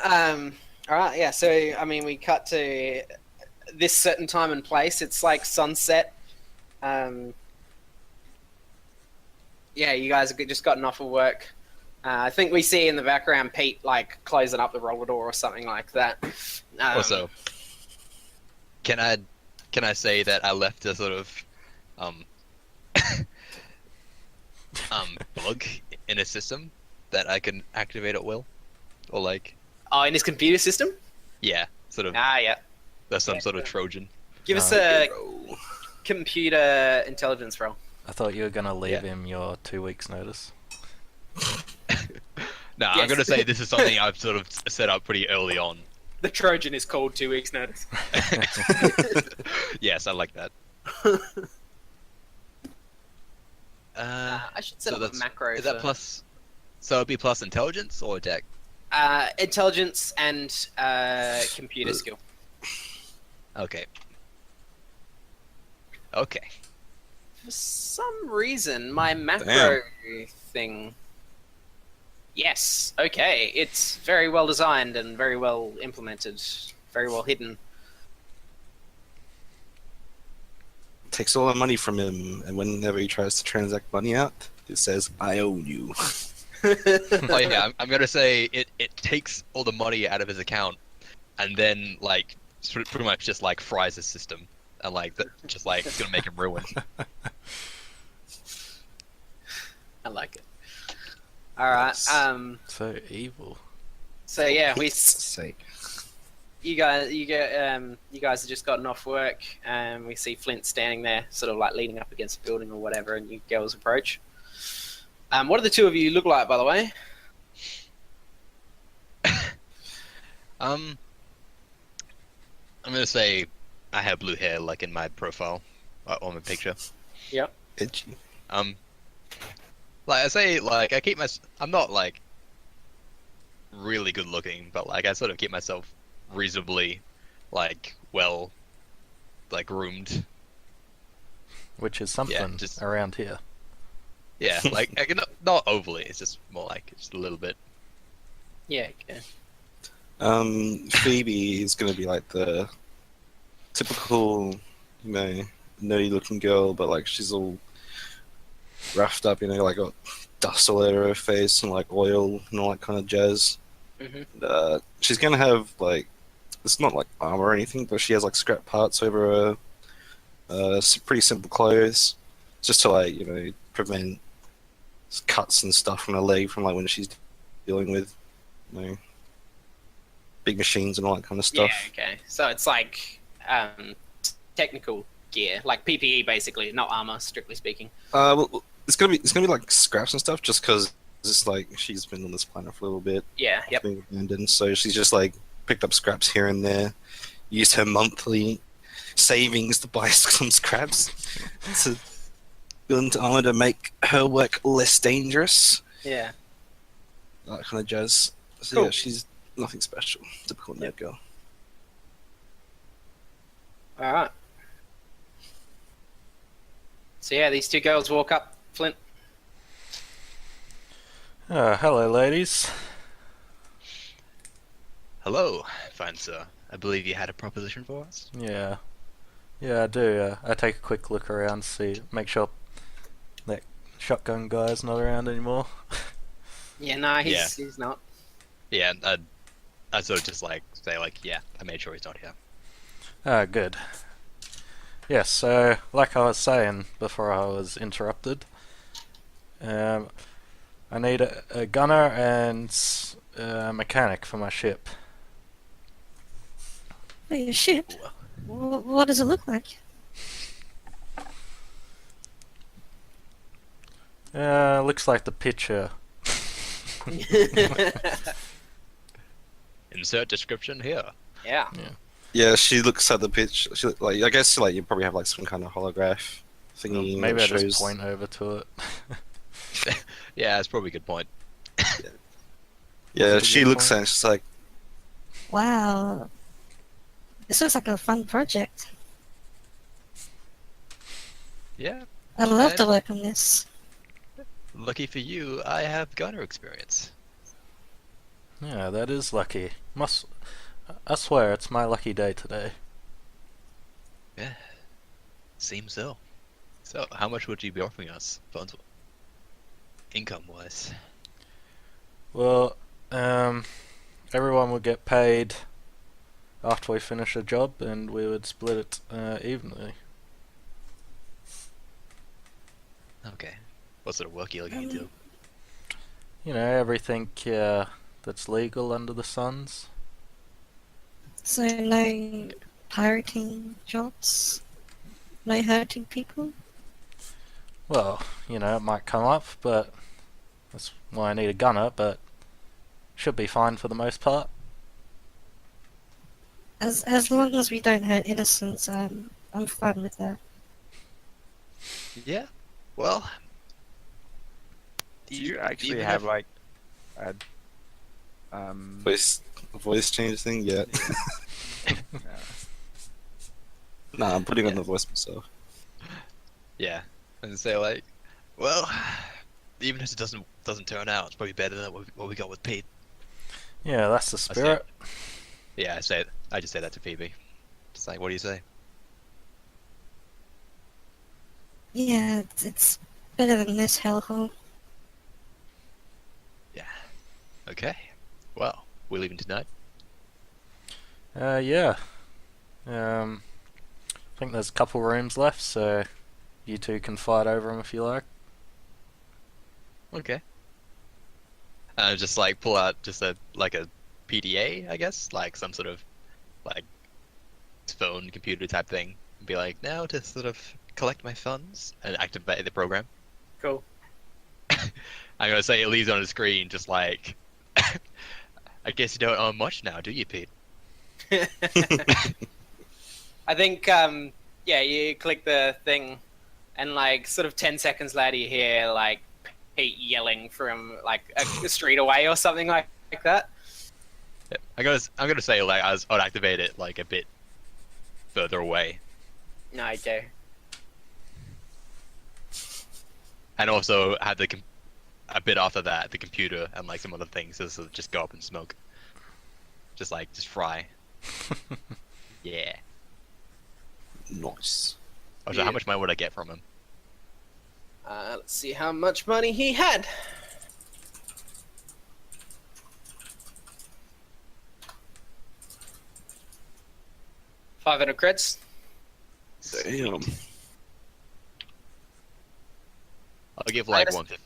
All right. Yeah. So I mean, we cut to this certain time and place. It's like sunset. Um, yeah, you guys have just gotten off of work. I think we see in the background Pete like closing up the roller door or something like that. Also, can I say that I left a sort of um bug in a system that I can activate at will, or like Oh, in his computer system? yeah, sort of Yeah. there's some Yeah. sort of Trojan. Give us a Hero. computer intelligence roll. I thought you were gonna leave Yeah. him your 2 weeks notice. No, I'm Yes. gonna say this is something I've sort of set up pretty early on. The Trojan is called 2 weeks notice. Yes, I like that. I should set So up a that's macro. is that for, plus? So it'd be plus intelligence or deck? intelligence and computer skill. Okay. Okay. For some reason, my macro thing. Yes. Okay. It's very well designed and very well implemented. Very well hidden. Takes all the money from him, and whenever he tries to transact money out, it says, "I own you." Oh yeah, I'm gonna say it takes all the money out of his account, and then like pretty much just like fries his system, and like just like it's gonna make him ruin. I like it. All right. Yes. So evil. So yeah, Sake. you guys have just gotten off work, and we see Flint standing there, sort of like leaning up against a building or whatever, and you girls approach. What do the two of you look like, by the way? I'm gonna say I have blue hair like in my profile on my picture. Itchy. Like I say, like I keep I'm not like really good looking, but like I sort of keep myself reasonably like well like groomed. Which is something just- around here. Yeah, like not overly. It's just more like just a little bit. Yeah. Okay. Phoebe is gonna be like the typical, nerdy-looking girl, but like she's all roughed up, like got dust all over her face and like oil and all that kind of jazz. Mhm. She's gonna have like, it's not like armor or anything, but she has like scrap parts over her. Pretty simple clothes, just to like prevent cuts and stuff from her leg from like when she's dealing with big machines and all that kind of stuff. Yeah. Okay. So it's like technical gear, like PPE, basically, not armor, strictly speaking. Well, it's gonna be like scraps and stuff, just because it's like she's been on this planet for a little bit, Yeah. Yep. being abandoned. So she's just like picked up scraps here and there, used her monthly savings to buy some scraps to build into armor to make her work less dangerous. Yeah. That kind of jazz. So Cool. yeah, she's nothing special. Typical nerd girl. All right. So yeah, these two girls walk up, Flint. Hello, ladies. Hello, fine sir. I believe you had a proposition for us. Yeah, I do. I take a quick look around, make sure that shotgun guy's not around anymore. Yeah, no, he's not. Yeah, I sort of just like say like, yeah, I made sure he's not here. Good. Yes, so like I was saying before I was interrupted, I need a gunner and a mechanic for my ship. Oh, your ship? What does it look like? Looks like the picture. Insert description here. Yeah. Yeah, she looks at the pitch. She like, I guess like you probably have like some kind of holograph thingy. Maybe that I shows... just point over to it. Yeah, that's probably a good point. Yeah, What's a she good looks point? at it. She's like, Wow. This looks like a fun project. Yeah, I'd love to And- work on this. lucky for you, I have gunner experience. Yeah, that is lucky. I swear, it's my lucky day today. Yeah, seems so. So, how much would you be offering us, funds, income-wise? Well, everyone would get paid after we finish a job, and we would split it evenly. Okay. What sort of work are you looking into? You know, everything that's legal under the suns. So no pirating jobs? No hurting people? Well, you know, it might come up, but that's why I need a gunner, but should be fine for the most part. As long as we don't hurt innocents, I'm fine with that. Yeah. Well, Do you actually even have if- like a Voice change thing yet? Nah, I'm putting on the voice myself. Yeah, and say like, well, even if it doesn't turn out, it's probably better than what we got with Pete. Yeah, that's the I say spirit. Yeah, I say it. I just say that to Phoebe. Just like, what do you say? Yeah, it's better than this hellhole. Yeah. Okay. Well, we're leaving tonight. Yeah. I think there's a couple rooms left, so you two can fight over them if you like. Okay. Just like pull out just a PDA, I guess, like some sort of like phone computer type thing, and be like, now to sort of collect my funds and activate the program. Cool. I'm gonna say it leaves on the screen, just like, I guess you don't own much now, do you, Pete? I think, yeah, you click the thing, and like sort of 10 seconds later, you hear like Pete yelling from like a street away or something like that. Yeah. I'm gonna say like I'd activate it like a bit further away, No, okay. and also have a bit after that the computer and like some other things just go up in smoke, just fry. Yeah. Nice. Oh, so Yeah. how much money would I get from him? Let's see how much money he had. $500 creds. Damn. I'll give like just- 150.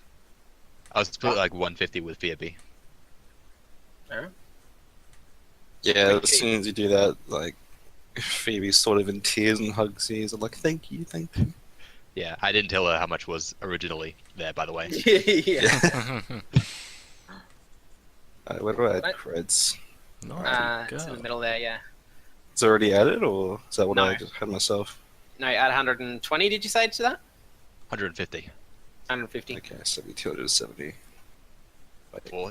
I'll split like 150 with Phoebe. Yeah, as soon as you do that, like, Phoebe's sort of in tears and hugs you. So like, thank you, thank you. Yeah, I didn't tell her how much was originally there, by the way. Yeah. Where do I add What? creds? Naughty It's in the girl. middle there, yeah. It's already added, or is that what No. I just had myself? No, add 120, did you say to that? 150. 150. Okay, so it'd be 270. Or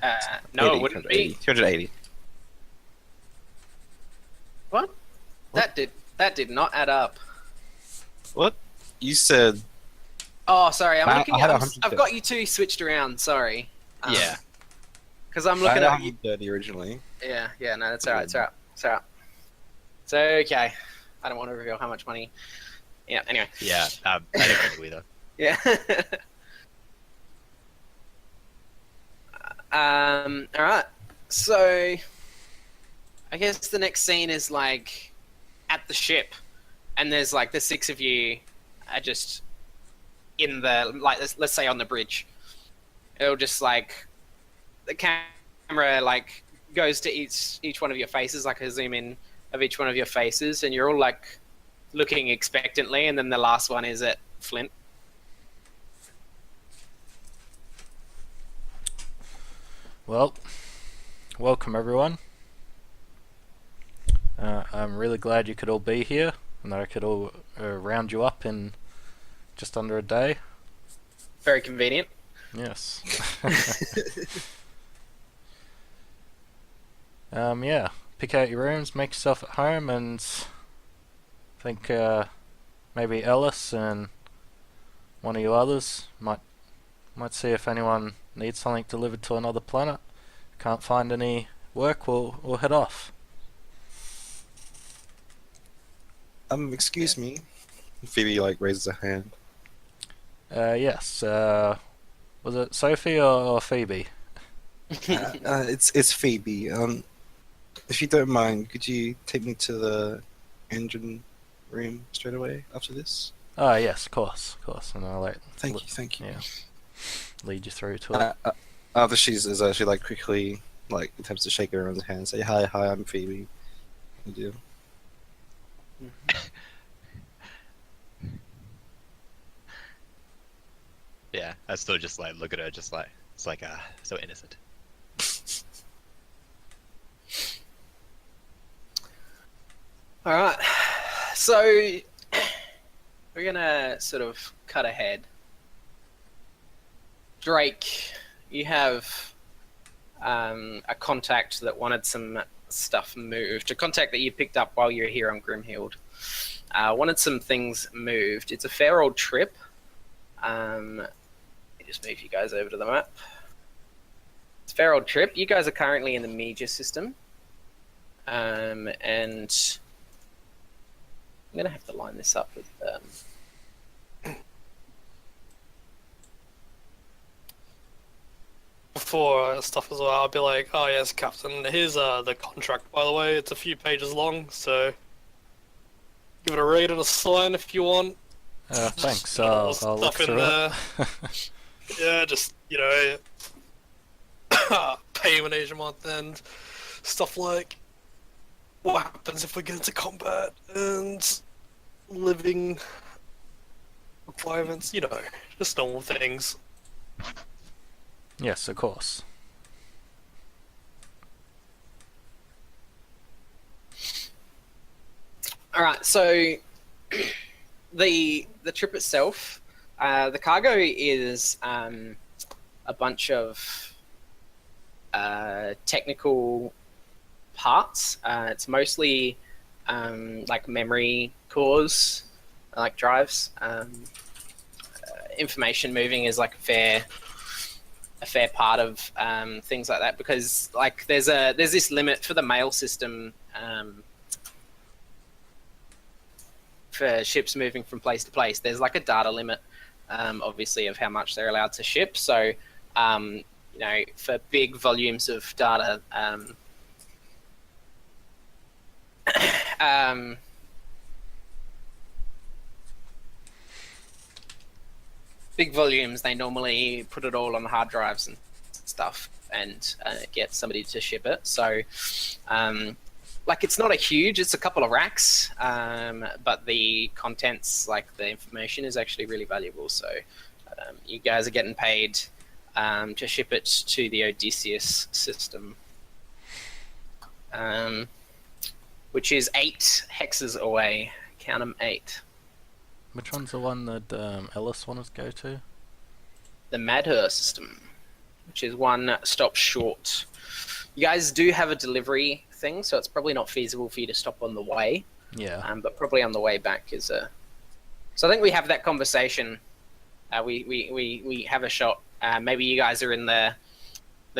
No, 80, it wouldn't be. 280. What? That did not add up. What? You said Oh, sorry. I Looking had at. 150. I've got you two switched around. Sorry. yeah. Because I'm I looking had at. 130 originally. Yeah. No, that's all right. It's all right. It's all right. It's okay. I don't want to reveal how much money. Yeah. Anyway. Yeah, I didn't know either. Yeah. All right. So, I guess the next scene is like at the ship, and there's like the six of you are just in the like let's say on the bridge. It'll just like the camera like goes to each one of your faces, like a zoom in of each one of your faces, and you're all like looking expectantly, and then the last one is at Flint. Well, welcome everyone. I'm really glad you could all be here and that I could all round you up in just under a day. Very convenient. Yes. Yeah, pick out your rooms, make yourself at home, and I think maybe Ellis and one of you others might see if anyone needs something delivered to another planet. Can't find any work, we'll head off. Excuse me. Phoebe like raises her hand. Yes. Was it Sophie or Phoebe? It's Phoebe. If you don't mind, could you take me to the engine room straight away after this? Oh, yes, of course, and I'll Thank you. Yeah, lead you through to it. After she like quickly like attempts to shake everyone's hand, say hi, I'm Phoebe. You do. Yeah, I still just like look at her, just like it's like so innocent. All right, so we're gonna sort of cut ahead. Drake, you have a contact that wanted some stuff moved. A contact that you picked up while you were here on Grimhild. Wanted some things moved. It's a fair old trip. Let me just move you guys over to the map. It's a fair old trip. You guys are currently in the Media system. And I'm going to have to line this up with... Before stuff as well, I'll be like, oh yes, Captain, here's the contract, by the way. It's a few pages long, so give it a read and a sign if you want. Thanks. Got all I'll look stuff in through there. it. Yeah, just, payment each month and stuff like what happens if we get into combat and living requirements, just normal things. Yes, of course. All right, so the trip itself, the cargo is a bunch of technical parts. It's mostly like memory cores, like drives. Information moving is like a fair part of things like that, because like there's this limit for the mail system for ships moving from place to place. There's like a data limit, obviously, of how much they're allowed to ship. So, for big volumes of data, big volumes, they normally put it all on hard drives and stuff and get somebody to ship it. So, it's not it's a couple of racks, but the contents, like the information, is actually really valuable. So, you guys are getting paid to ship it to the Odysseus system, which is 8 hexes away. Count them, 8. Which one's the one that Ellis wanted to go to? The Madher system, which is 1 stop short. You guys do have a delivery thing, so it's probably not feasible for you to stop on the way. Yeah. But probably on the way back is a. So I think we have that conversation. We have a shot. Maybe you guys are in the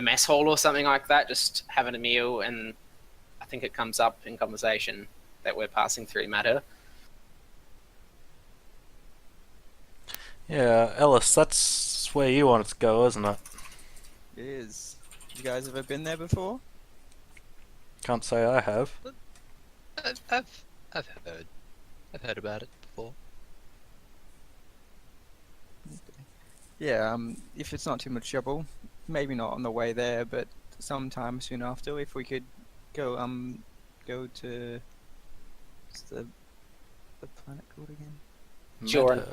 mess hall or something like that, just having a meal, and I think it comes up in conversation that we're passing through Madher. Yeah, Ellis, that's where you wanted to go, isn't it? It is. You guys ever been there before? Can't say I have. I've heard about it before. Yeah, if it's not too much trouble, maybe not on the way there, but sometime soon after, if we could go to what's the planet called again? Joran.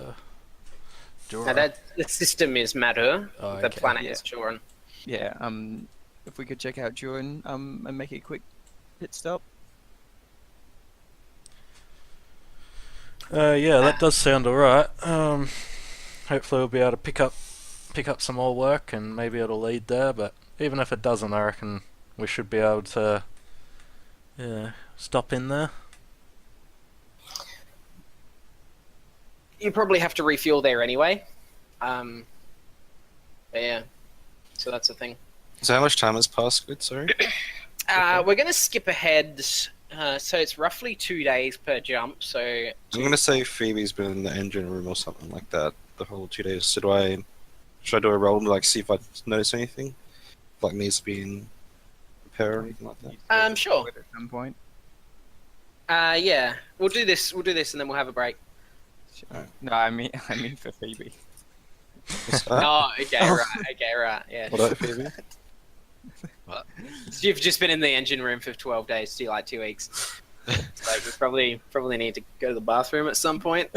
Joran. Now the system is Madher. Oh, The okay. planet is Joran. Yeah, if we could check out Joran, and make a quick pit stop. Yeah, that does sound alright. Hopefully we'll be able to pick up some more work, and maybe it'll lead there, but even if it doesn't, I reckon we should be able to stop in there. You probably have to refuel there anyway. But yeah, so that's the thing. So how much time has passed? Good, sorry. We're going to skip ahead. So it's roughly 2 days per jump. So I'm gonna say Phoebe's been in the engine room or something like that the whole 2 days. Should I do a roll to like see if I notice anything? Like needs to be in repair or anything like that? Sure. At some point. Yeah, we'll do this. We'll do this, and then we'll have a break. No, I mean for Phoebe. What's that? Oh, okay, right. Okay, right. Yeah. What about Phoebe? So you've just been in the engine room for 12 days, to like 2 weeks. So you probably need to go to the bathroom at some point.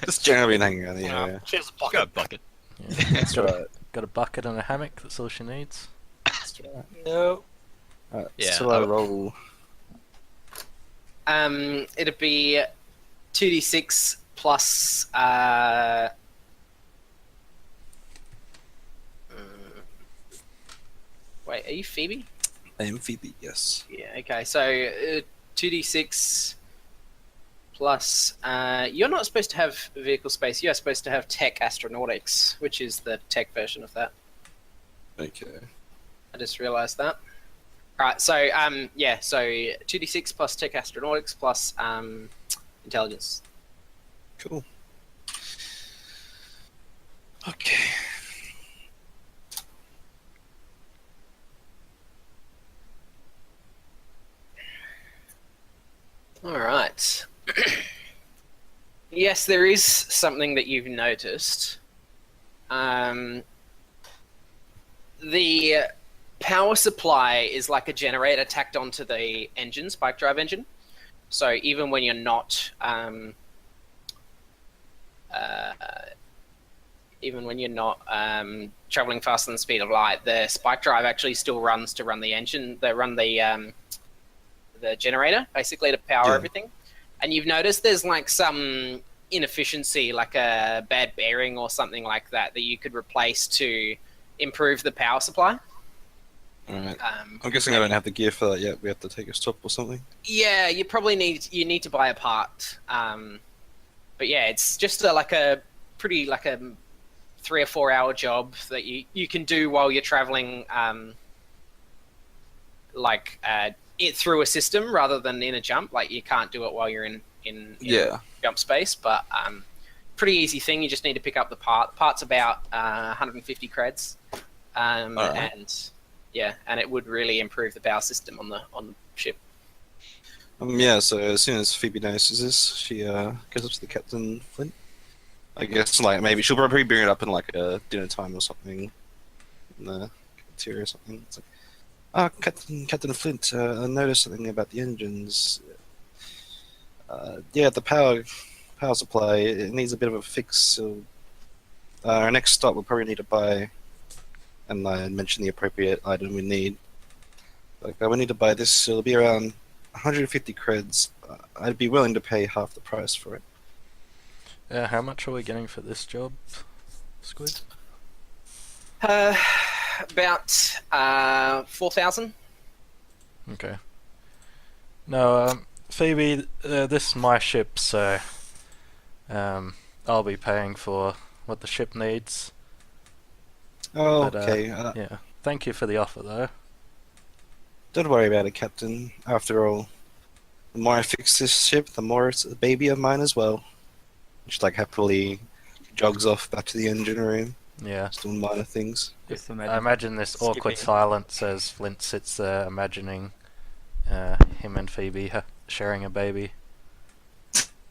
Just generally been hanging around the Yeah. area. She has a Got bucket. a bucket. Yeah. That's right. Got a bucket and a hammock. That's all she needs. That's right. No. Yeah, So I roll. It'd be 2d6 plus. Wait, are you Phoebe? I am Phoebe. Yes. Yeah. Okay. So 2d6 plus. You're not supposed to have vehicle space. You're supposed to have tech astronautics, which is the tech version of that. Okay. I just realised that. Alright, so yeah, so 2d6 plus tech astronautics plus intelligence. Cool. Okay. Alright. Yes, there is something that you've noticed. The power supply is like a generator tacked onto the engine, spike drive engine. So even when you're not, traveling faster than the speed of light, the spike drive actually still runs to run the engine. They run the generator basically to power Yeah. everything. And you've noticed there's like some inefficiency, like a bad bearing or something like that, that you could replace to improve the power supply. Alright. I'm guessing I don't have the gear for that yet. We have to take a stop or something. Yeah, you probably need to buy a part. But yeah, it's just like a 3 or 4 hour job that you can do while you're traveling, it through a system rather than in a jump. Like you can't do it while you're in Yeah. jump space, but pretty easy thing. You just need to pick up the part. The part's about 150 creds, Alright. and yeah, and it would really improve the power system on the ship. Yeah, so as soon as Phoebe notices this, she goes up to the Captain Flint. I guess like maybe she'll probably bring it up in like a dinner time or something in the cafeteria or something. It's like, Captain Flint, I noticed something about the engines. Yeah, the power supply, it needs a bit of a fix. So our next stop we'll probably need to buy, and I mentioned the appropriate item we need. Like we need to buy this. It'll be around 150 creds. I'd be willing to pay half the price for it. How much are we getting for this job, Squid? About 4,000. Okay. No, Phoebe, this is my ship, so I'll be paying for what the ship needs. Oh, But, okay. Yeah. Thank you for the offer, though. Don't worry about it, Captain. After all, the more I fix this ship, the more it's a baby of mine as well. She like happily jogs off back to the engine room, Yeah. just doing minor things. Just I imagine this awkward skipping. silence as Flint sits there imagining him and Phoebe sharing a baby.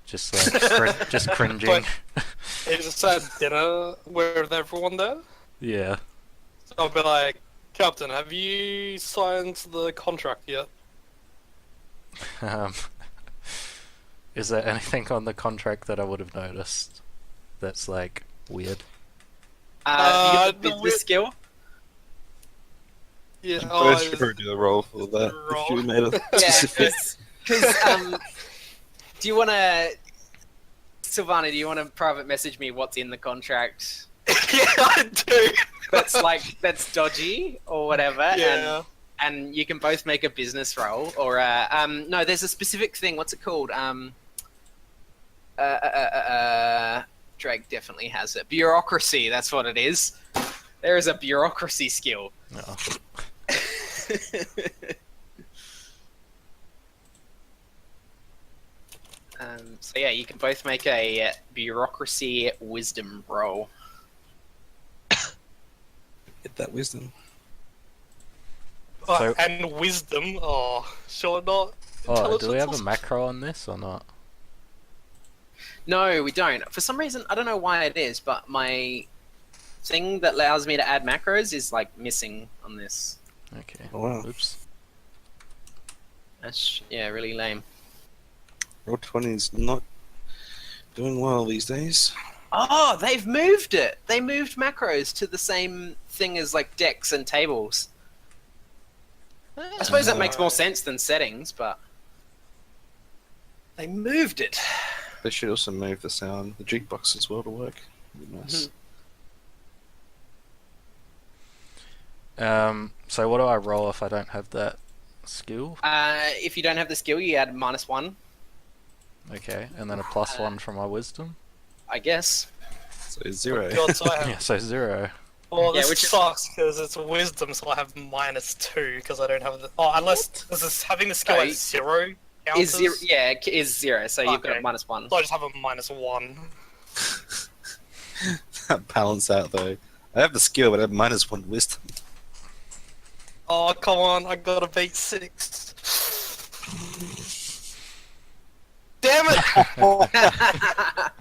Just like just cringing. It's a dinner with everyone there. Yeah. So I'll be like, Captain, have you signed the contract yet? Um, is there anything on the contract that I would have noticed that's like weird? You got the the business skill. Yeah. First, you probably do the roll for that. If you made a Yeah, specific. because do you want to, Silvana? Do you want to private message me what's in the contract? yeah, I do. That's dodgy or whatever. Yeah. And you can both make a business roll, or no, there's a specific thing. What's it called? Drake definitely has it. Bureaucracy. That's what it is. There is a bureaucracy skill. No. So yeah, you can both make a bureaucracy wisdom roll. Get that wisdom. Oh, So- and wisdom. Oh, sure not. Oh, do we have a Intelligence macro on this or not? No, we don't. For some reason, I don't know why it is, but my thing that allows me to add macros is like missing on this. Okay. Oh, wow. Oops. That's really lame. Roll20's not doing well these days. Oh, they've moved it. They moved macros to the same thing as like decks and tables. I suppose that makes more sense than settings, but they moved it. They should also move the sound, the jukebox as well to work. Would be nice. So what do I roll if I don't have that skill? If you don't have the skill, you add -1, Okay, and then a +1 for my wisdom. I guess. So 0. God, so I have, Yeah, so 0. well, Yeah, this which- sucks because it's wisdom, so I have -2 because I don't have the. Oh, unless this is having the skill No, at 0 counters. Is 0? Yeah, is 0. So you've got Okay. -1. So I just have a -1. That balance out though. I have the skill, but I have -1 wisdom. Oh, come on, I gotta beat 6. Damn it!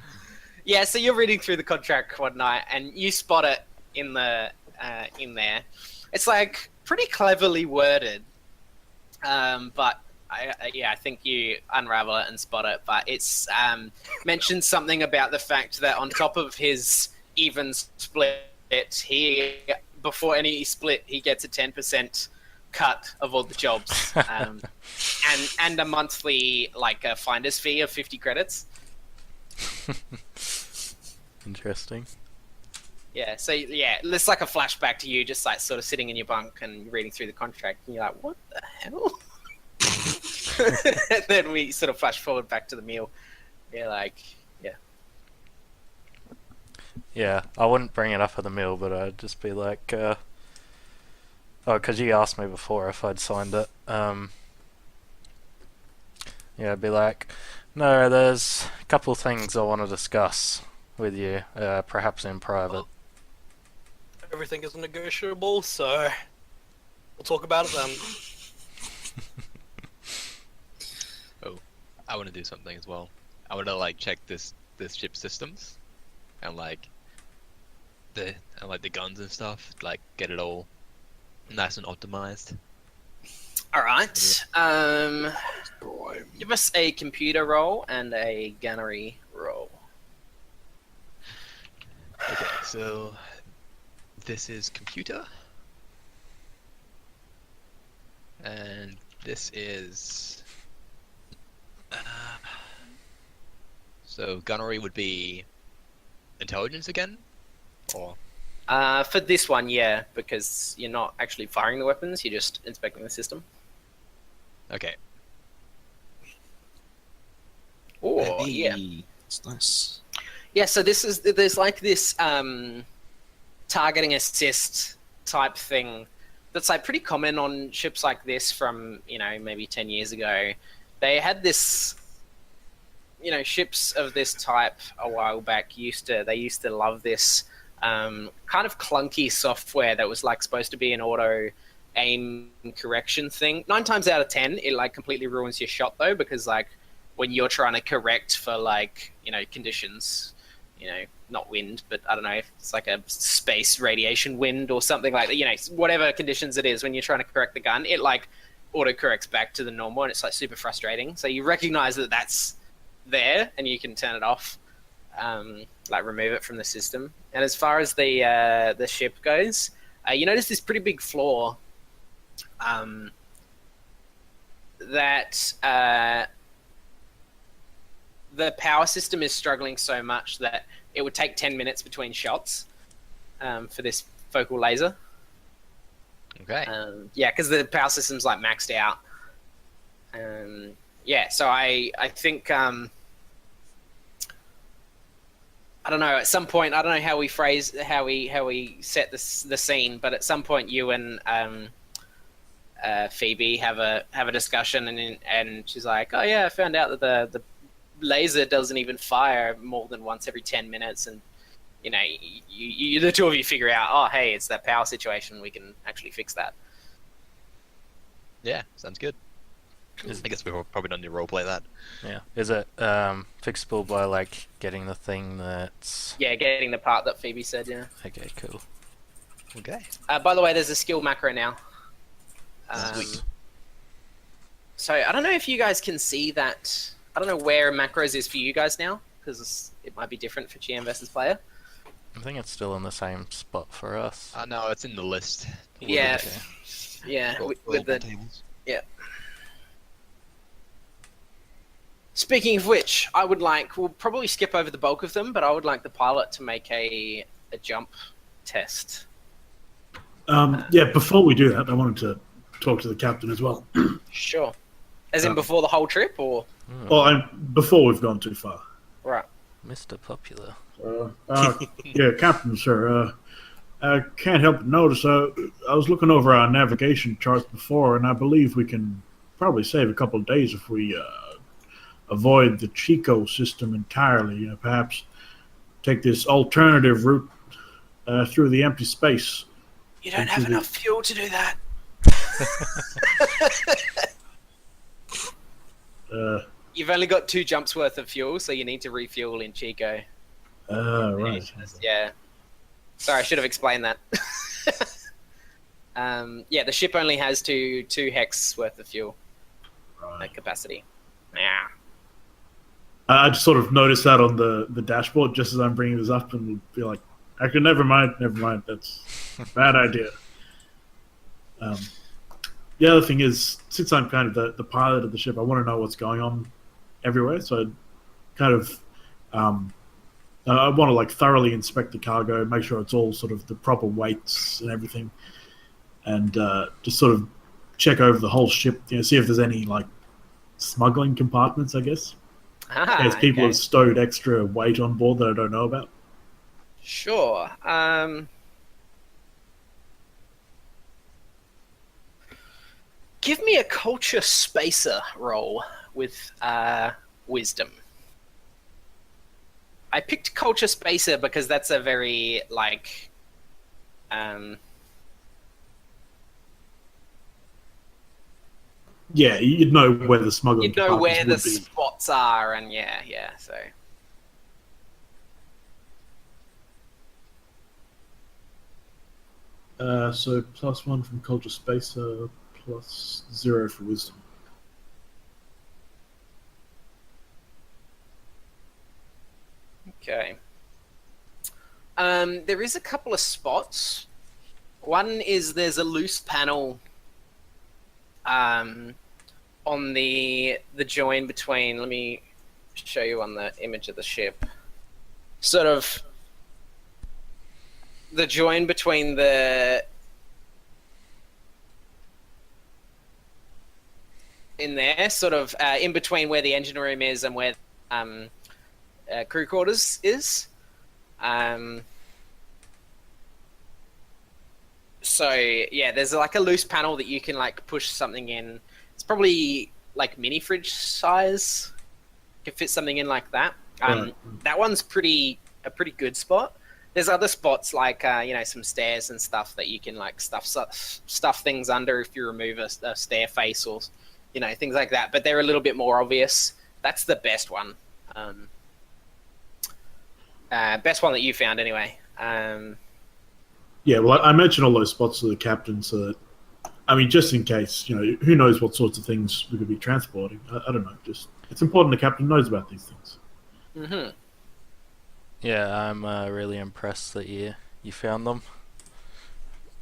Yeah, so you're reading through the contract one night, and you spot it in the in there. It's like pretty cleverly worded, but I think you unravel it and spot it. But it's mentions something about the fact that on top of his even split, before any split, he gets a 10% cut of all the jobs, and a monthly like a finder's fee of 50 credits. Interesting. Yeah, so yeah, it's like a flashback to you just like sort of sitting in your bunk and reading through the contract, and you're like, what the hell? And then we sort of flash forward back to the meal. You're like, yeah. Yeah, I wouldn't bring it up at the meal, but I'd just be like, oh, because you asked me before if I'd signed it. Yeah, I'd be like, no, there's a couple things I want to discuss with you, perhaps in private. Everything is negotiable, so we'll talk about it then. I want to do something as well. I want to like check this ship systems, and like the guns and stuff. Like get it all nice and optimized. All right. Give us a computer roll and a gunnery roll. Okay, so this is computer, and this is. So gunnery would be intelligence again, or For this one, yeah, because you're not actually firing the weapons; you're just inspecting the system. okay. Oh, yeah. It's nice. Yeah, so there's like this targeting assist type thing that's like pretty common on ships like this from, maybe 10 years ago. They had this, ships of this type a while back used to love this kind of clunky software that was like supposed to be an auto aim correction thing. 9 times out of 10, it like completely ruins your shot though, because like when you're trying to correct for like, conditions, not wind, but I don't know if it's like a space radiation wind or something like that, whatever conditions it is, when you're trying to correct the gun, it like auto corrects back to the normal, and it's like super frustrating. So you recognize that that's there and you can turn it off, like remove it from the system. And as far as the ship goes, you notice this pretty big flaw, that the power system is struggling so much that it would take 10 minutes between shots for this focal laser. Okay. Yeah, because the power system's like maxed out. Yeah, so I think I don't know. At some point, I don't know how we set the scene, but at some point, you and Phoebe have a discussion, and she's like, "Oh yeah, I found out that laser doesn't even fire more than once every 10 minutes, and you know, the two of you figure out, oh, hey, it's that power situation. We can actually fix that. Yeah, sounds good. I guess we probably don't need to roleplay that. Yeah. Is it fixable by like getting the thing that's? Yeah, getting the part that Phoebe said. Yeah. Okay, cool. Okay. By the way, there's a skill macro now. Sweet. So I don't know if you guys can see that. I don't know where macros is for you guys now, because it might be different for GM versus player. I think it's still in the same spot for us. No, it's in the list. Yeah, Okay. yeah, Roll- with the rollable tables. yeah. Speaking of which, we'll probably skip over the bulk of them, but I would like the pilot to make a jump test. Yeah, before we do that, I wanted to talk to the captain as well. Sure. As in before the whole trip, or Well, before we've gone too far. right? Mr. Popular. Yeah, Captain, sir. I can't help but notice. I was looking over our navigation charts before, and I believe we can probably save a couple of days if we avoid the Chico system entirely. You know, perhaps take this alternative route through the empty space. You don't have enough fuel to do that. You've only got 2 jumps worth of fuel, so you need to refuel in Chico. Right. Yeah. Sorry, I should have explained that. Yeah, the ship only has two hex worth of fuel Right. capacity. Yeah. I just sort of noticed that on the dashboard just as I'm bringing this up, and would be like, actually, never mind, that's a bad idea. The other thing is, since I'm kind of the pilot of the ship, I want to know what's going on everywhere, so I'd kind of I want to like thoroughly inspect the cargo, make sure it's all sort of the proper weights and everything, and just sort of check over the whole ship, you know, see if there's any like smuggling compartments, I guess. As people Okay. have stowed extra weight on board that I don't know about. Sure. Give me a culture spacer roll with wisdom. I picked culture spacer because that's a very like Yeah, you'd know where the smuggling you'd know where the compartments would be. spots are, and yeah. So So +1 from culture spacer, +0 for wisdom. okay. There is a couple of spots. One is there's a loose panel on the join between. Let me show you on the image of the ship. Sort of the join between the in there, sort of in between where the engine room is and where crew quarters is. So yeah, there's like a loose panel that you can like push something in. It's probably like mini fridge size. You can fit something in like that. That one's a pretty good spot. There's other spots like some stairs and stuff that you can like stuff things under if you remove a stair face or things like that. But they're a little bit more obvious. That's the best one. Best one that you found anyway. Yeah, well, I mentioned all those spots to the captain so that, I mean, just in case, who knows what sorts of things we could be transporting. I don't know. Just it's important the captain knows about these things. Mm-hmm. Yeah, I'm really impressed that you found them,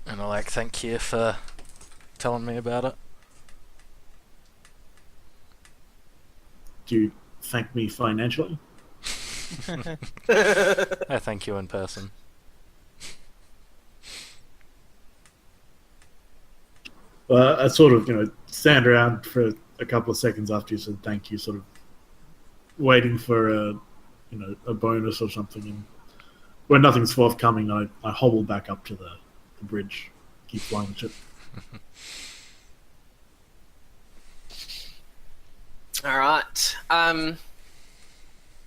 and I thank you for telling me about it. Do you thank me financially? I thank you in person. I sort of, stand around for a couple of seconds after you said thank you, sort of waiting for a bonus or something. And when nothing's forthcoming, I hobble back up to the bridge, keep flying the ship. All right.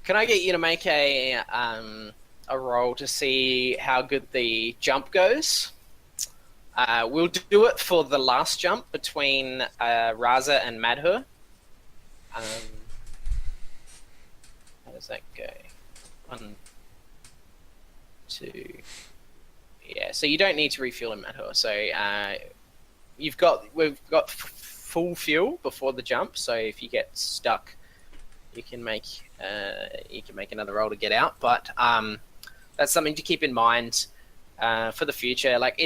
Can I get you to make a roll to see how good the jump goes? We'll do it for the last jump between Raza and Madhur. How does that go? 1, 2. Yeah, so you don't need to refuel in Madhur. So we've got full fuel before the jump. So if you get stuck, you can make another roll to get out. But that's something to keep in mind for the future. Like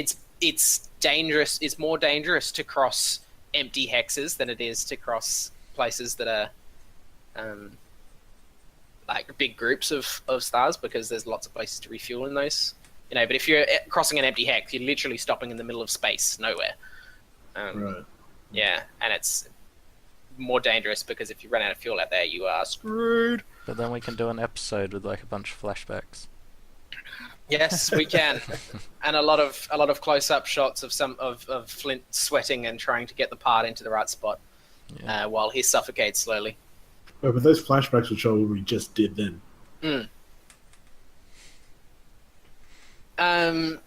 it's dangerous. It's more dangerous to cross empty hexes than it is to cross places that are like big groups of stars, because there's lots of places to refuel in those. But if you're crossing an empty hex, you're literally stopping in the middle of space, nowhere. Right. Yeah, and it's more dangerous because if you run out of fuel out there, you are screwed. But then we can do an episode with like a bunch of flashbacks. Yes, we can, and a lot of close-up shots of Flint sweating and trying to get the part into the right spot while he suffocates slowly. But those flashbacks would show what we just did then. All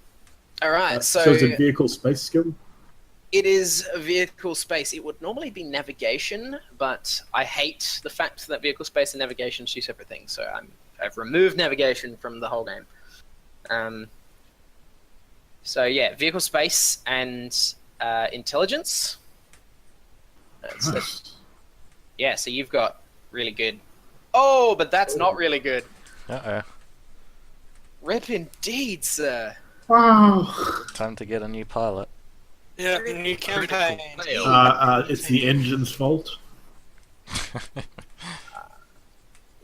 right, So is it vehicle space skill? It is a vehicle space. It would normally be navigation, but I hate the fact that vehicle space and navigation are two separate things. So I've removed navigation from the whole game. So yeah, vehicle space and intelligence. Nice. Yeah, so you've got really good. Oh, but that's not really good. Uh-oh. Rep indeed, sir. Wow. Time to get a new pilot. Yeah, new campaign. It's the engine's fault.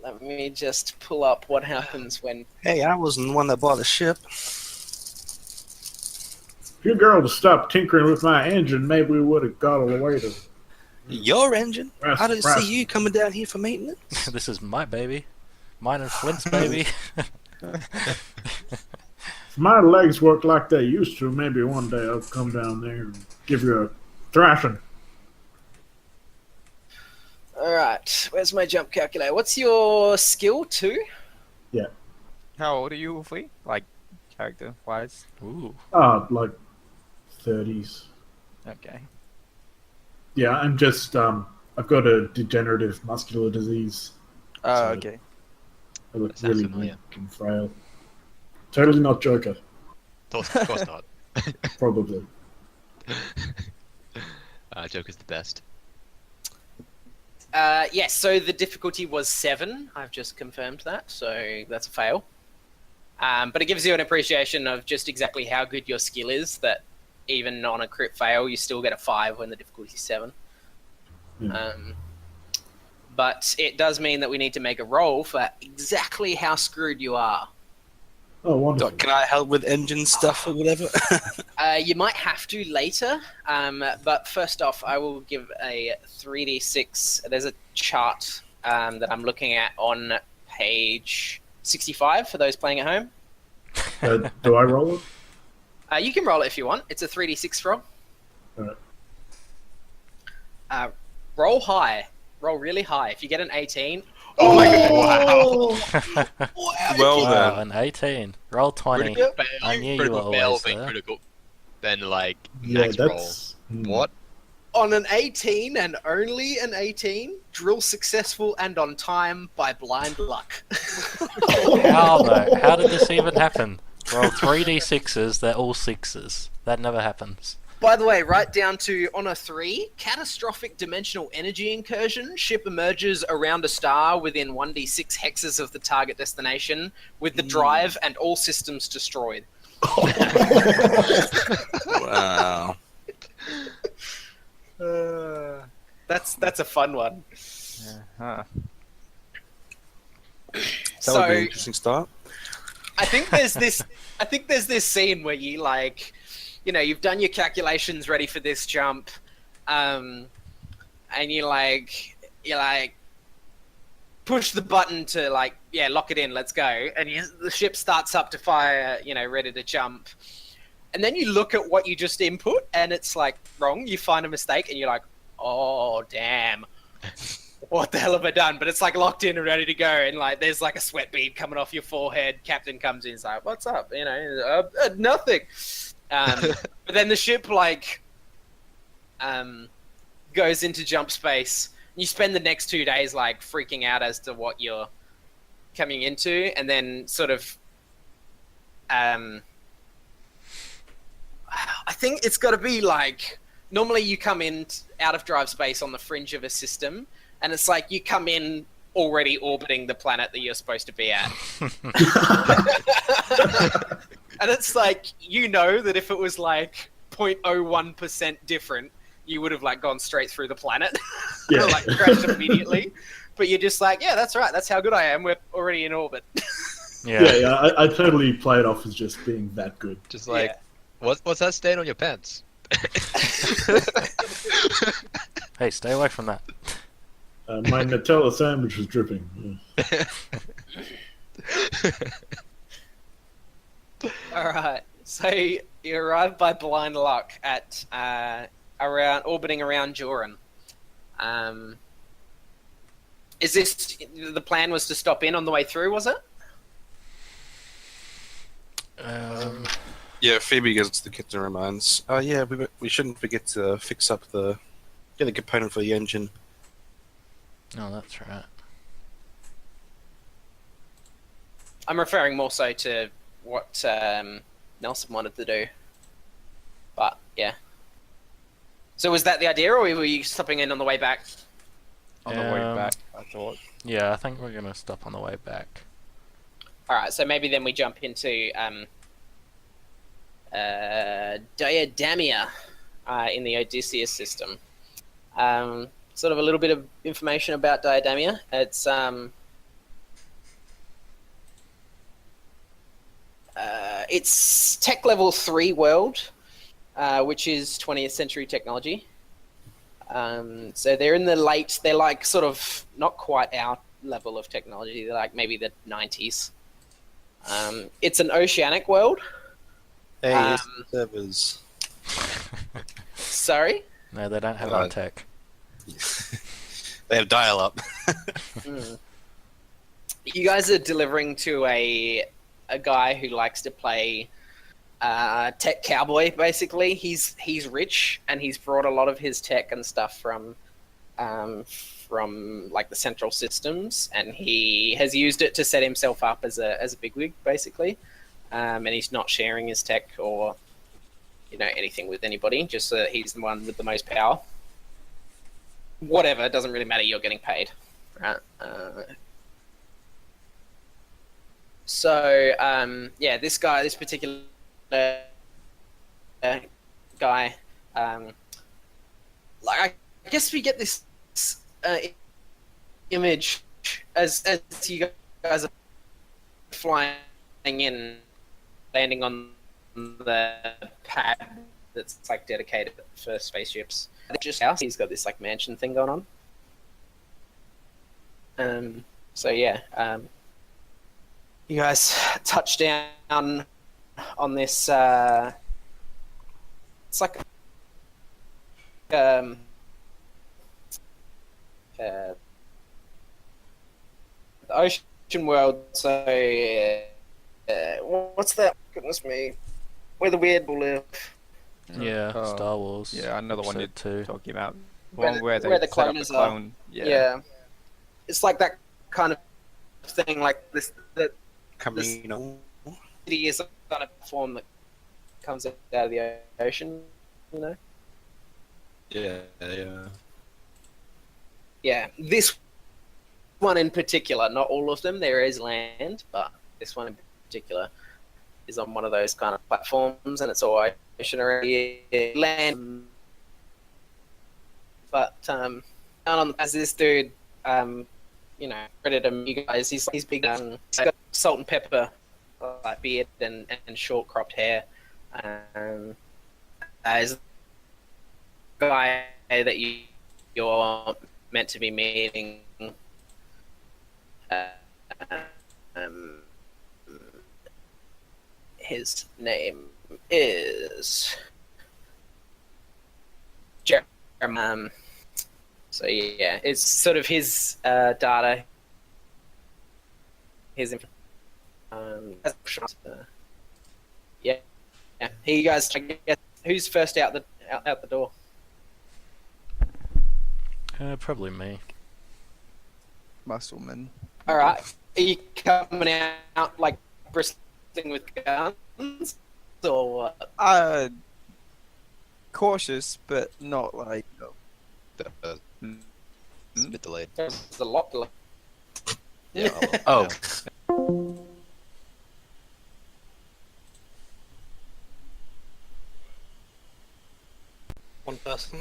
Let me just pull up what happens when. Hey, I wasn't the one that bought the ship. If your girl would stop tinkering with my engine, maybe we would have got away to. Your engine? Rest- I didn't rest. see you coming down here for maintenance. This is my baby. Mine and Flint's baby. If my legs work like they used to, maybe one day I'll come down there and give you a thrashing. Alright, where's my jump calculator? What's your skill, 2? How old are you, Wolfie? Like, character-wise? Ooh. Like 30s. Okay. Yeah, I'm just, I've got a degenerative muscular disease. Oh, So- okay. I look Sounds really familiar. weak and frail. Totally not Joker, Of course not. probably. Joker's the best. Yes, so the difficulty was 7. I've just confirmed that, so that's a fail. But it gives you an appreciation of just exactly how good your skill is, that even on a crit fail, you still get a 5 when the difficulty is 7. Yeah. But it does mean that we need to make a roll for exactly how screwed you are. Oh, wonderful. Can I help with engine stuff or whatever? You might have to later, but first off, I will give a 3d6. There's a chart that I'm looking at on page 65 for those playing at home. Do I roll it? You can roll it if you want. It's a 3d6 roll. Alright. Roll high. Roll really high. If you get an 18... Oh my god! Wow. Well Wow, then. an 18. Roll 20. Critical fail. I knew you Critical were fail always being there. critical. Then like Yeah, max roll. that's... What? On an 18 and only an 18, drill successful and on time by blind luck. How though? How did this even happen? Roll 3d6s, they're all 6s. That never happens. By the way, right down to on a 3, catastrophic dimensional energy incursion. Ship emerges around a star within 1d6 hexes of the target destination, with the drive and all systems destroyed. Wow. That's a fun one. Yeah. Huh. That So would be an interesting start. I think there's this scene where you like, you've done your calculations ready for this jump, and you push the button to lock it in, let's go, and the ship starts up to fire, ready to jump, and then you look at what you just input and it's like wrong. You find a mistake and you're like, oh damn. what the hell have I done? But it's like locked in and ready to go, and like there's like a sweat bead coming off your forehead. Captain comes in, he's like, "What's up?" You know, nothing. But then the ship like goes into jump space. You spend the next 2 days like freaking out as to what you're coming into, and then sort of I think it's got to be like normally you come in out of drive space on the fringe of a system, and it's like you come in already orbiting the planet that you're supposed to be at. And it's like, you know that if it was like 0.01% different, you would have like gone straight through the planet. Yeah. Like crashed immediately. But you're just like, yeah, that's right. That's how good I am. We're already in orbit. Yeah, I totally play it off as just being that good. Just like, what's that stain on your pants? Hey, stay away from that. My Nutella sandwich was dripping. Yeah. All right. So you arrive by blind luck at orbiting around Joran. Is this the plan? Was to stop in on the way through? Was it? Yeah, Phoebe goes to the kitchen and reminds. Oh yeah, we shouldn't forget to fix up the component for the engine. Oh, that's right. I'm referring more so to what Nelson wanted to do. But yeah. So was that the idea, or were you stopping in on the way back? On the way back, I thought. Yeah, I think we're gonna stop on the way back. All right. So maybe then we jump into Diademia in the Odysseus system. Sort of a little bit of information about Diademia. It's tech level 3 world, which is 20th century technology. So they're in they're like sort of not quite our level of technology. They're like maybe the 90s. It's an oceanic world. Hey, servers. Sorry? No, they don't have our tech. They have dial-up. You guys are delivering to a guy who likes to play tech cowboy. Basically, he's rich and he's brought a lot of his tech and stuff from like the central systems, and he has used it to set himself up as a bigwig, basically. And he's not sharing his tech or anything with anybody. Just so that he's the one with the most power. Whatever, it doesn't really matter. You're getting paid, right? So this particular guy, like I guess we get this image as you guys are flying in, landing on the pad that's like dedicated for spaceships. Just house. He's got this like mansion thing going on. You guys touch down on this. It's like the ocean world. So what's that? Goodness me, where the weird will live. Yeah, Star Wars. Yeah, another one you're too. talking about. Where One where the they set up cloners the clone. Yeah, it's like that kind of thing. Like this, that Camino. city is on a platform that comes out of the ocean. Yeah. Yeah, this one in particular, not all of them. There is land, but this one in particular is on one of those kind of platforms, and it's all oceanary land. But down on as this dude, credit him, you guys. He's big. He's got salt and pepper, like beard and short cropped hair. As the guy that you're meant to be meeting. His name is Jeremy. So yeah, it's sort of his data, his yeah. Yeah. Here you guys, I guess, who's first out the door? Probably me. Muscleman. All right. Are you coming out like bristling with guns, or what? Cautious, but not like. It's a bit delayed. There's a lot. Yeah. Oh. One person,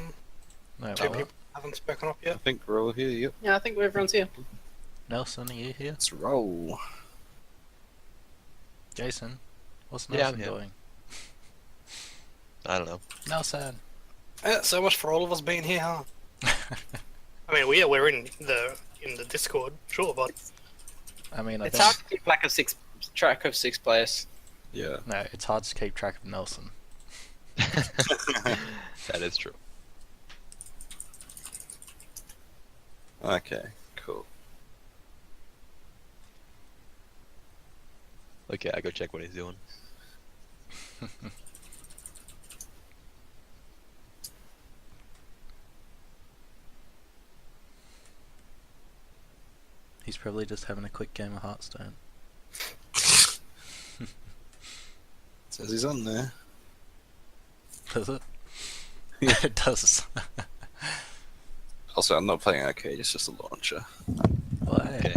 No, two what? people haven't spoken up I yet. think we're all here. Yep. Yeah, I think everyone's here. Nelson, are you here? Let's roll. Jason, what's Yeah, Nelson I'm here. doing? I don't know. Nelson. Yeah, so much for all of us being here, huh? I mean, we're in the Discord, sure, but I mean, I It's think hard to keep track of six players. Yeah. no, it's hard to keep track of Nelson. That is true. Okay. Cool. Okay, I go check what he's doing. He's probably just having a quick game of Hearthstone. Says he's on there. Does it? Yeah. It does. Also, I'm not playing arcade. It's just a launcher. Well, hey, Okay.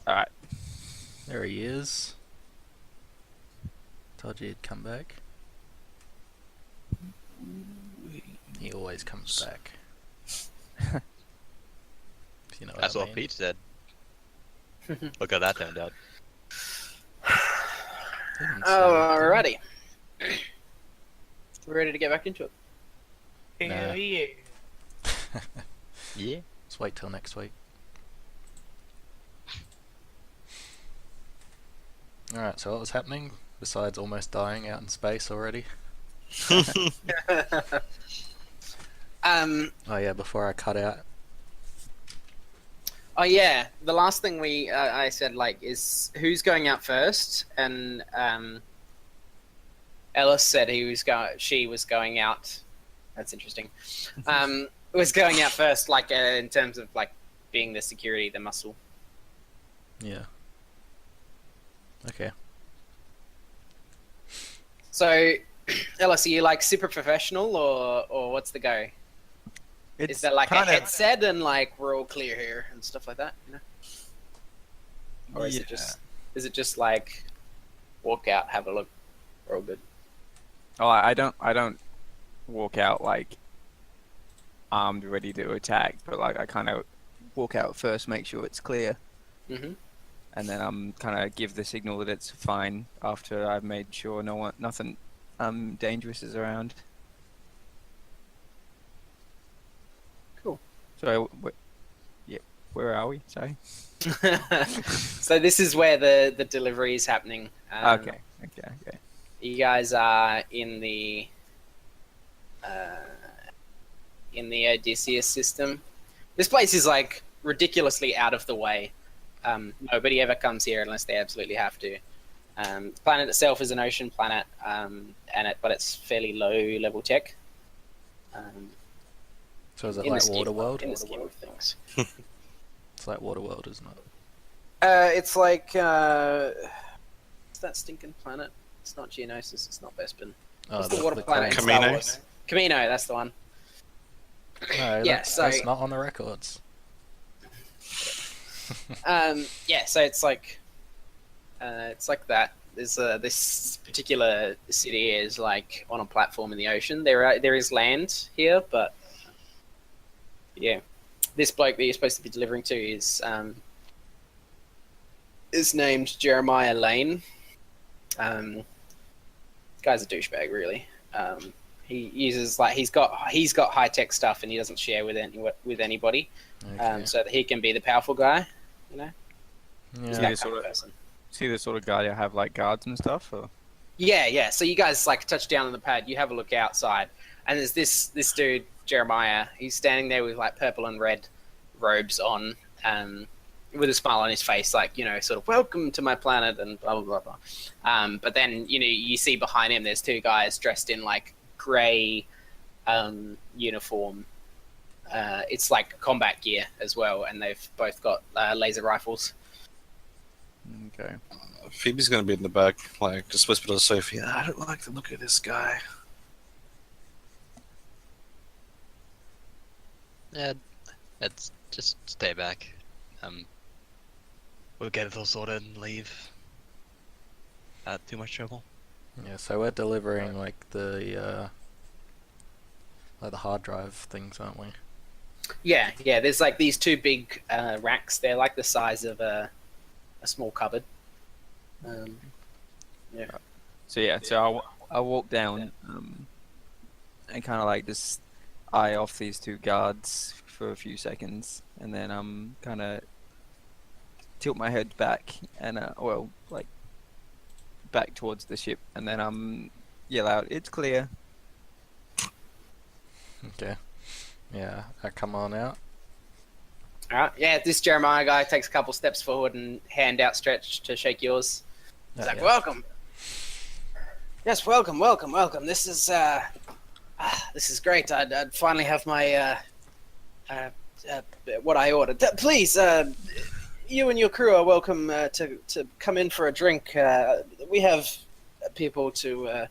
Alright. there he is. Told you he'd come back. He always comes back. If you know what That's I what mean. Pete said. Look how that turned out. Didn't say that, did Alrighty. We're ready to get back into it. hell Nah. yeah. he? Yeah. Let's wait till next week. Alright, so what was happening besides almost dying out in space already? Oh yeah, before I cut out. Oh yeah, the last thing I said is who's going out first, and Ellis said she was going out. That's interesting. Was going out first, in terms of being the security, the muscle. Yeah. Okay. So, Ellis, are you super professional, or what's the go? Is there a kinda- headset and we're all clear here and stuff like that? You know? Or is it just walk out, have a look, we're all good? Oh, I don't walk out armed, ready to attack, but I kind of walk out first, make sure it's clear, Mm-hmm. and then kind of give the signal that it's fine after I've made sure nothing dangerous is around. Cool. So, where are we? Sorry. So this is where the delivery is happening. Okay. You guys are in the Odysseus system. This place is ridiculously out of the way. Nobody ever comes here unless they absolutely have to. The planet itself is an ocean planet, but it's fairly low level tech. So is it In the like scheme- Waterworld? in the scheme of things. It's like Waterworld, isn't it? It's what's that stinking planet? It's not Geonosis. It's not Bespin. Oh, What's the water planet in Camino? Star Wars? Camino, that's the one. No, Yeah, that's not on the records. Yeah, so it's like that. There's this particular city is on a platform in the ocean. There is land here, but yeah, this bloke that you're supposed to be delivering to is named Jeremiah Lane. This guy's a douchebag, really. He uses he's got high tech stuff and he doesn't share with anybody, Okay. so that he can be the powerful guy. You know, he's Yeah. that kind of person. See the sort of guy that have guards and stuff, or Yeah. So you guys touch down on the pad. You have a look outside, and there's this dude Jeremiah. He's standing there with like purple and red robes on, with a smile on his face, like, you know, sort of welcome to my planet and blah blah blah blah. But then, you know, you see behind him there's two guys dressed in like grey uniform. It's like combat gear as well, and they've both got laser rifles. Okay. Phoebe's gonna be in the back, like, just whisper to Sophie, I don't like the look of this guy. Yeah, let's just stay back. We'll get it all sorted and leave. Not too much trouble. Yeah, so we're delivering like the hard drive things, aren't we? Yeah. There's like these two big racks. They're like the size of a small cupboard. Yeah. So I'll walk down and kind of like just eye off these two guards for a few seconds, and then kind of tilt my head back and like back towards the ship, and then yell out, "It's clear." Okay. Yeah, I come on out. All right. Yeah, this Jeremiah guy takes a couple steps forward and hand outstretched to shake yours. He's like, Yeah. "Welcome." Yes, welcome. This is great. I'd finally have my what I ordered. Please, you and your crew are welcome to come in for a drink. We have people to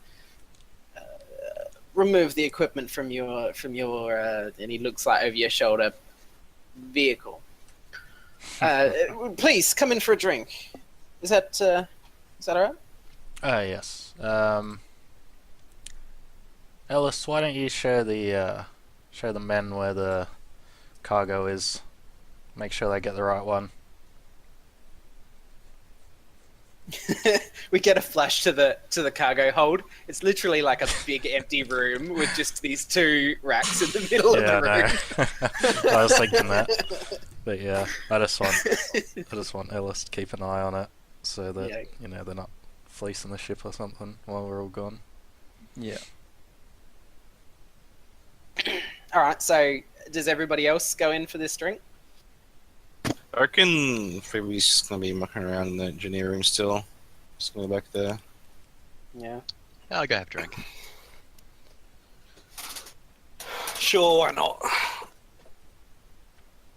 remove the equipment from your and he looks like over your shoulder vehicle. Please come in for a drink. Is that all right? Yes. Ellis, why don't you show the men where the cargo is? Make sure they get the right one. We get a flash to the cargo hold. It's literally like a big empty room with just these two racks in the middle of the room. I was thinking that, but yeah, I just want Ellis to keep an eye on it so that you know they're not fleecing the ship or something while we're all gone. Yeah. All right. So does everybody else go in for this drink? I reckon Phoebe's just gonna be mucking around in the engineer room still. Just go back there. Yeah. I'll go have a drink. Sure, why not?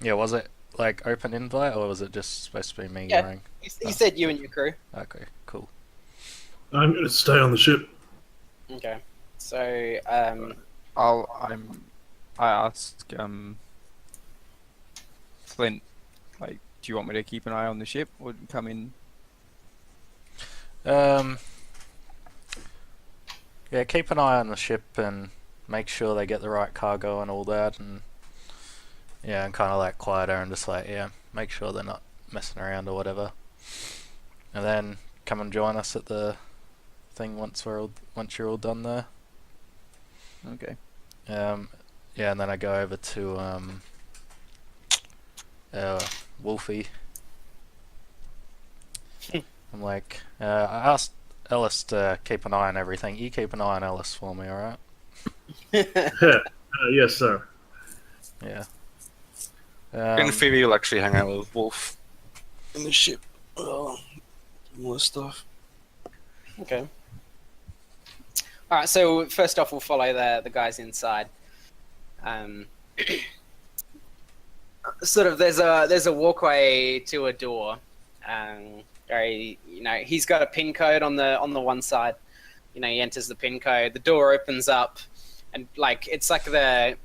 Yeah, was it like open invite or was it just supposed to be me Yeah. going? He said you and your crew. Okay, cool. I'm going to stay on the ship. Okay. So I ask Flint, like, do you want me to keep an eye on the ship or come in? Yeah, keep an eye on the ship and make sure they get the right cargo and all that, and yeah, and kind of like quieter and just like, yeah, make sure they're not messing around or whatever, and then come and join us at the thing once you're all done there. Okay. Yeah, and then I go over to Wolfie. I'm like, I asked Ellis to keep an eye on everything. You keep an eye on Ellis for me, alright? Yes, sir. Yeah. And Phoebe will actually hang out with Wolf in the ship. More stuff. okay. All right. So first off, we'll follow the guys inside. Sort of there's a walkway to a door. He's got a pin code on the one side. You know, he enters the pin code. The door opens up, and like it's like the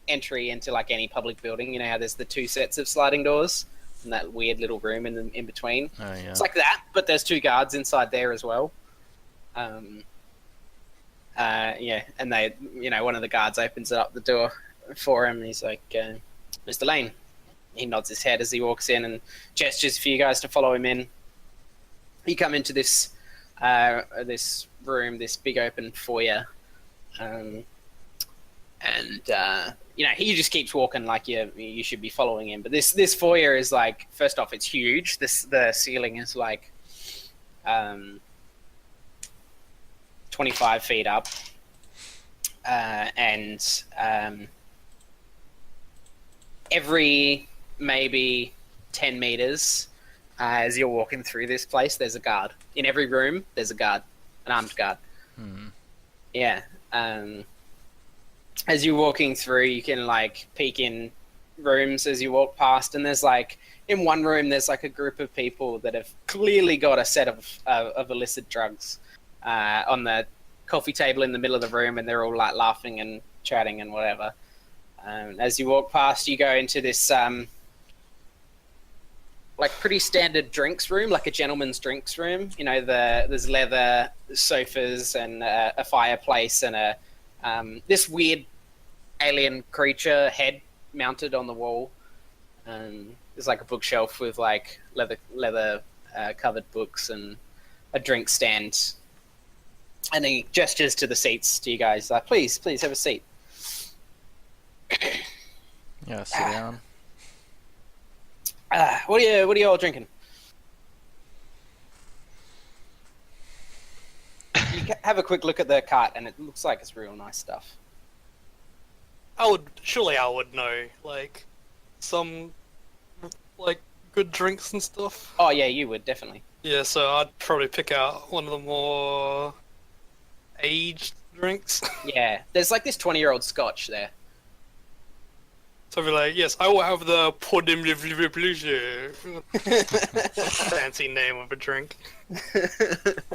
entry into like any public building. You know how there's the two sets of sliding doors and that weird little room in between. Oh yeah. It's like that, but there's two guards inside there as well. And they, one of the guards opens up the door for him. And he's like, "Mr. Lane." He nods his head as he walks in and gestures for you guys to follow him in. You come into this room, this big open foyer, he just keeps walking like you should be following him. But this foyer is like, first off, it's huge. The ceiling is like 25 feet up. and every maybe 10 meters, as you're walking through this place, there's a guard. In every room, there's a guard, an armed guard. Yeah. As you're walking through, you can like peek in rooms as you walk past, and there's like in one room there's like a group of people that have clearly got a set of illicit drugs on the coffee table in the middle of the room, and they're all like laughing and chatting and whatever. As you walk past, you go into this like pretty standard drinks room, like a gentleman's drinks room. You know, there's leather sofas and a fireplace and a this weird alien creature head mounted on the wall. There's like a bookshelf with like leather covered books and a drink stand. And he gestures to the seats to you guys, like, please have a seat. Yeah, sit down. What are you all drinking? Have a quick look at the cart, and it looks like it's real nice stuff. I would know, like, some, like, good drinks and stuff. Oh yeah, you would definitely. Yeah, so I'd probably pick out one of the more aged drinks. Yeah, there's like this 20-year-old Scotch there. So I'd be like, yes, I will have the Podem Revolution. Fancy name of a drink.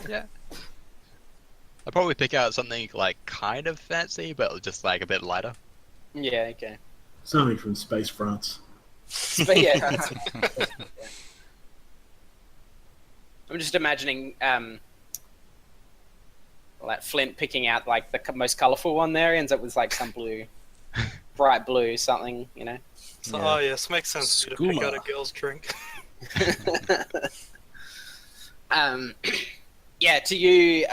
Yeah. I'd probably pick out something like kind of fancy, but just like a bit lighter. Yeah, okay. Something from Space France. But yeah, I'm just imagining like Flint picking out like the most colourful one there. Ends up with like some blue, bright blue something, you know. So, Yeah. oh yes, makes sense to pick out a girl's drink. Yeah, to you,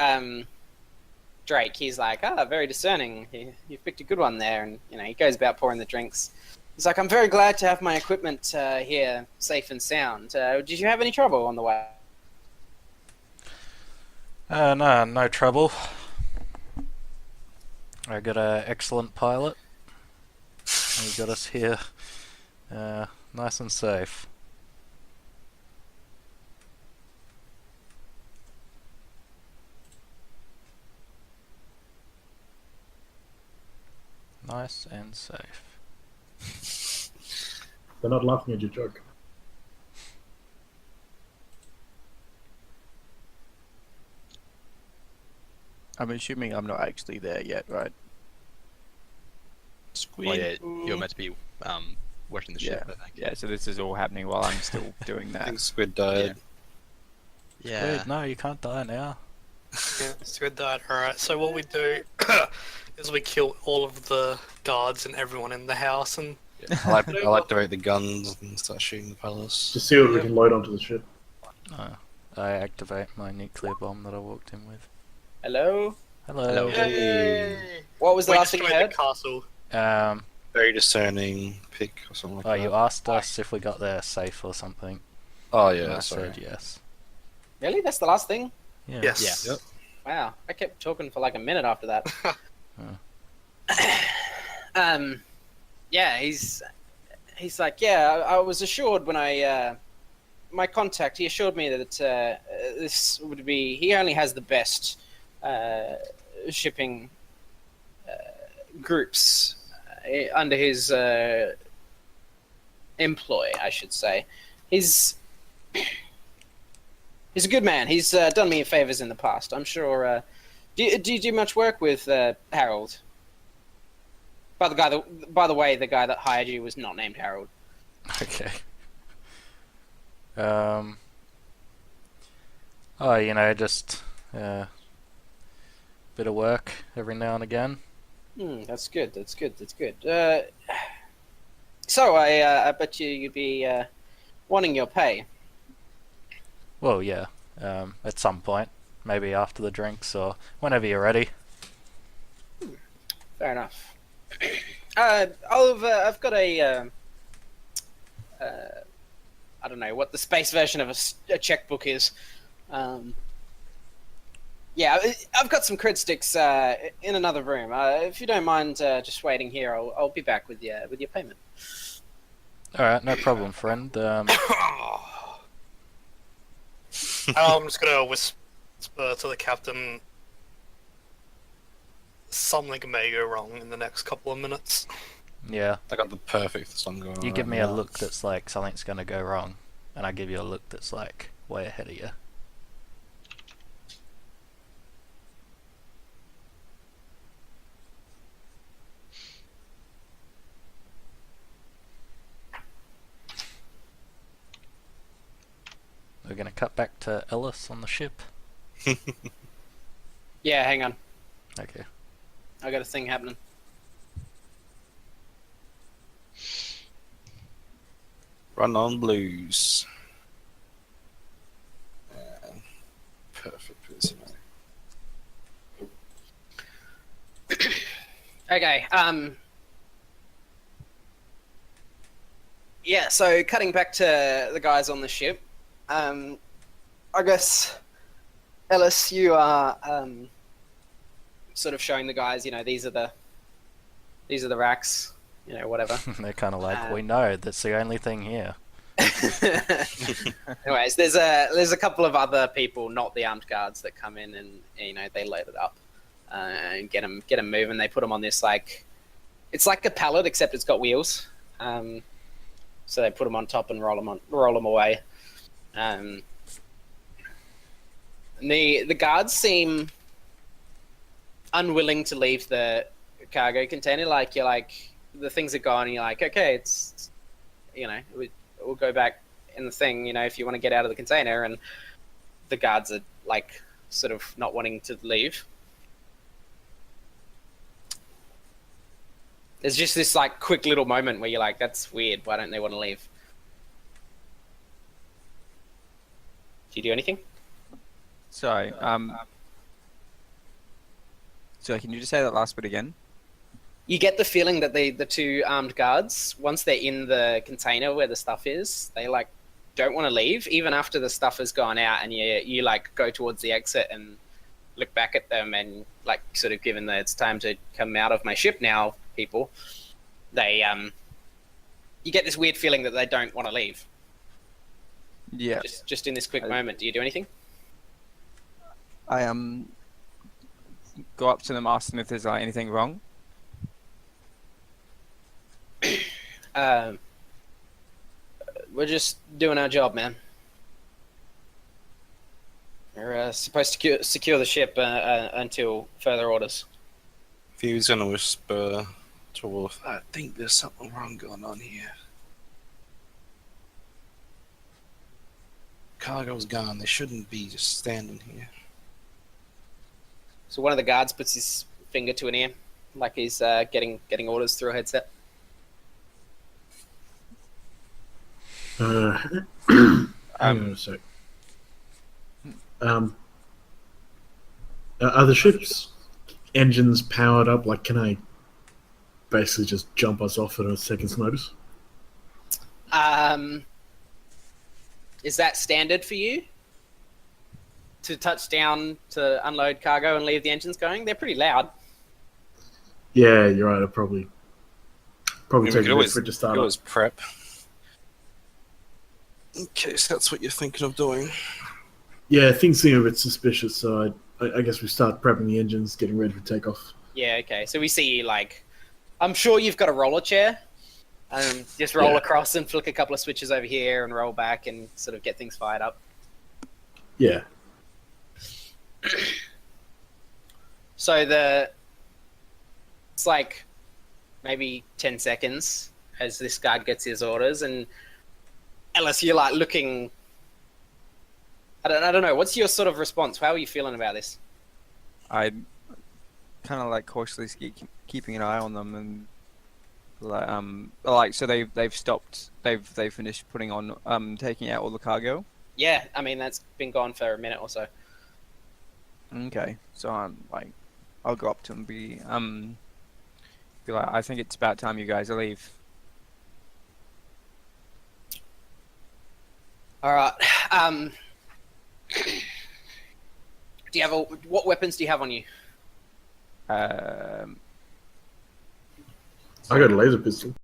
Drake, he's like, very discerning. You've picked a good one there, and you know he goes about pouring the drinks. He's like, I'm very glad to have my equipment here, safe and sound. Did you have any trouble on the way? No trouble. I got an excellent pilot. He got us here nice and safe. Nice and safe. They're not laughing at your joke. I'm assuming I'm not actually there yet, right? Well, yeah, you're meant to be working the ship, I think. Yeah, so this is all happening while I'm still doing I that. think Squid died. Yeah. Wait, no, you can't die now. Yeah, it's good that. Alright, so what we do is we kill all of the guards and everyone in the house, and I like to rate the guns and start shooting the palace. Just see what we can load onto the ship. I activate my nuclear bomb that I walked in with. Hello. Hello. yay! What was the We last thing you destroyed the heard? castle. Very discerning pick or something like that. You asked us if we got there safe or something. Oh and yeah, I sorry. said yes. Really? That's the last thing? Yeah. Yes. Yep. Wow, I kept talking for like a minute after that. Yeah, he's like, yeah, I was assured when I my contact, he assured me that this would be. He only has the best shipping groups under his employ, I should say. He's a good man. He's done me favors in the past. I'm sure. Do you do much work with Harold? By the way, the guy that hired you was not named Harold. Okay. Oh, just bit of work every now and again. That's good. That's good. That's good. So I bet you'd be wanting your pay. Well, yeah. At some point, maybe after the drinks or whenever you're ready. Fair enough. Oliver, I've got a I don't know what the space version of a checkbook is. Yeah, I've got some cred sticks in another room. If you don't mind just waiting here, I'll be back with your payment. All right, no problem, friend. I'm just gonna whisper to the captain. Something may go wrong in the next couple of minutes. Yeah, I got the perfect song going. you right give me a now. look that's like something's gonna go wrong, and I give you a look that's like way ahead of you. We're gonna cut back to Ellis on the ship. Yeah, hang on. Okay. I got a thing happening. Run on blues. Perfect resume. Okay. Yeah. So cutting back to the guys on the ship. I guess Ellis, you are sort of showing the guys. You know, these are the racks. You know, whatever. They're kind of like, we know that's the only thing here. Anyways, there's a couple of other people, not the armed guards, that come in and you know they load it up and get them moving. They put them on this it's like a pallet except it's got wheels. So they put them on top and roll them away. And the guards seem unwilling to leave the cargo container. Like you're like the things are gone, and you're like, okay, it's you know we'll go back in the thing. You know, if you want to get out of the container, and the guards are like sort of not wanting to leave. There's just this like quick little moment where you're like, that's weird. Why don't they want to leave? Do you do anything? Sorry. So can you just say that last bit again? You get the feeling that the two armed guards, once they're in the container where the stuff is, they like don't want to leave, even after the stuff has gone out, and you like go towards the exit and look back at them and like sort of given that it's time to come out of my ship now, people. They you get this weird feeling that they don't want to leave. Yeah. Just in this quick moment, do you do anything? I go up to them, ask them if there's anything wrong. We're just doing our job, man. We're supposed to secure the ship until further orders. If he was gonna whisper to Wolf, I think there's something wrong going on here. Cargo's gone. They shouldn't be just standing here. So one of the guards puts his finger to an ear, like he's getting orders through a headset. Hang on a sec. Are the ship's engines powered up? Like, can I basically just jump us off at a second's notice? Is that standard for you? To touch down to unload cargo and leave the engines going? They're pretty loud. Yeah, you're right. I'll probably We take could a bit always, for it to start always up. prep. In case that's what you're thinking of doing. Yeah, things seem a bit suspicious, so I guess we start prepping the engines, getting ready for takeoff. Yeah, okay. So we see you like, I'm sure you've got a roller chair. Just roll Yeah. across and flick a couple of switches over here and roll back and sort of get things fired up. Yeah. So it's like maybe 10 seconds as this guard gets his orders, and Ellis, you're like looking. I don't know. What's your sort of response? How are you feeling about this? I kind of like cautiously keeping an eye on them, and like so they've stopped. They've finished putting on taking out all the cargo. Yeah, I mean that's been gone for a minute or so. Okay, so I'll go up to them, be like, I think it's about time you guys leave. All right. Do you have what weapons do you have on you? Um, I got a laser pistol.